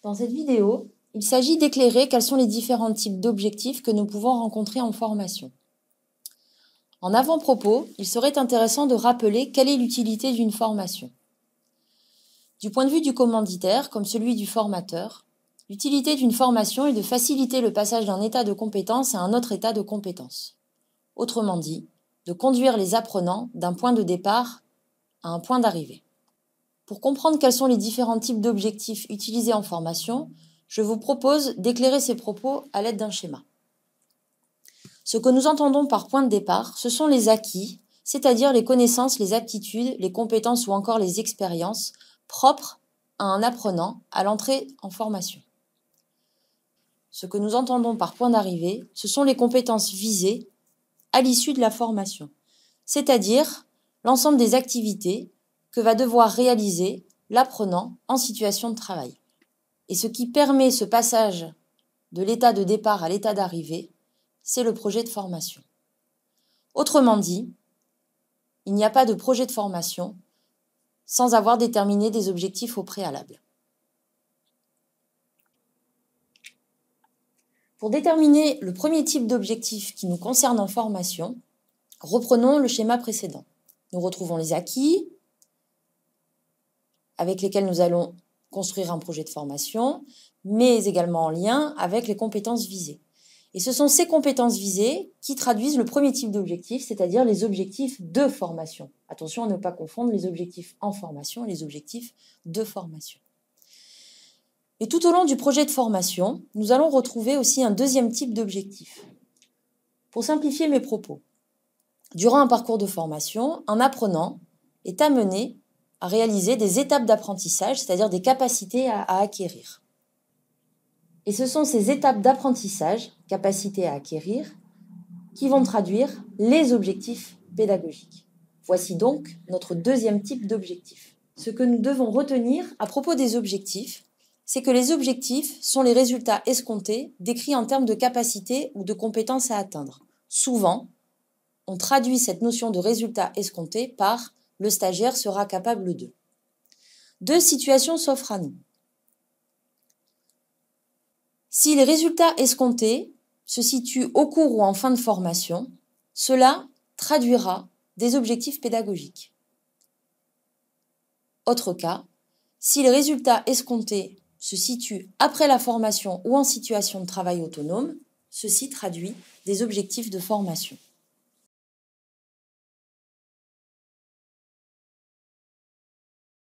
Dans cette vidéo, il s'agit d'éclairer quels sont les différents types d'objectifs que nous pouvons rencontrer en formation. En avant-propos, il serait intéressant de rappeler quelle est l'utilité d'une formation. Du point de vue du commanditaire, comme celui du formateur, l'utilité d'une formation est de faciliter le passage d'un état de compétence à un autre état de compétence. Autrement dit, de conduire les apprenants d'un point de départ à un point d'arrivée. Pour comprendre quels sont les différents types d'objectifs utilisés en formation, je vous propose d'éclairer ces propos à l'aide d'un schéma. Ce que nous entendons par point de départ, ce sont les acquis, c'est-à-dire les connaissances, les aptitudes, les compétences ou encore les expériences propres à un apprenant à l'entrée en formation. Ce que nous entendons par point d'arrivée, ce sont les compétences visées à l'issue de la formation, c'est-à-dire l'ensemble des activités que va devoir réaliser l'apprenant en situation de travail. Et ce qui permet ce passage de l'état de départ à l'état d'arrivée, c'est le projet de formation. Autrement dit, il n'y a pas de projet de formation sans avoir déterminé des objectifs au préalable. Pour déterminer le premier type d'objectif qui nous concerne en formation, reprenons le schéma précédent. Nous retrouvons les acquis avec lesquels nous allons construire un projet de formation, mais également en lien avec les compétences visées. Et ce sont ces compétences visées qui traduisent le premier type d'objectif, c'est-à-dire les objectifs de formation. Attention à ne pas confondre les objectifs en formation et les objectifs de formation. Et tout au long du projet de formation, nous allons retrouver aussi un deuxième type d'objectif. Pour simplifier mes propos, durant un parcours de formation, un apprenant est amené à réaliser des étapes d'apprentissage, c'est-à-dire des capacités à acquérir. Et ce sont ces étapes d'apprentissage, capacités à acquérir, qui vont traduire les objectifs pédagogiques. Voici donc notre deuxième type d'objectif. Ce que nous devons retenir à propos des objectifs, c'est que les objectifs sont les résultats escomptés décrits en termes de capacité ou de compétences à atteindre. Souvent, on traduit cette notion de résultat escompté par « le stagiaire sera capable de ». Deux situations s'offrent à nous. Si les résultats escomptés se situent au cours ou en fin de formation, cela traduira des objectifs pédagogiques. Autre cas, si les résultats escomptés se situent après la formation ou en situation de travail autonome, ceci traduit des objectifs de formation.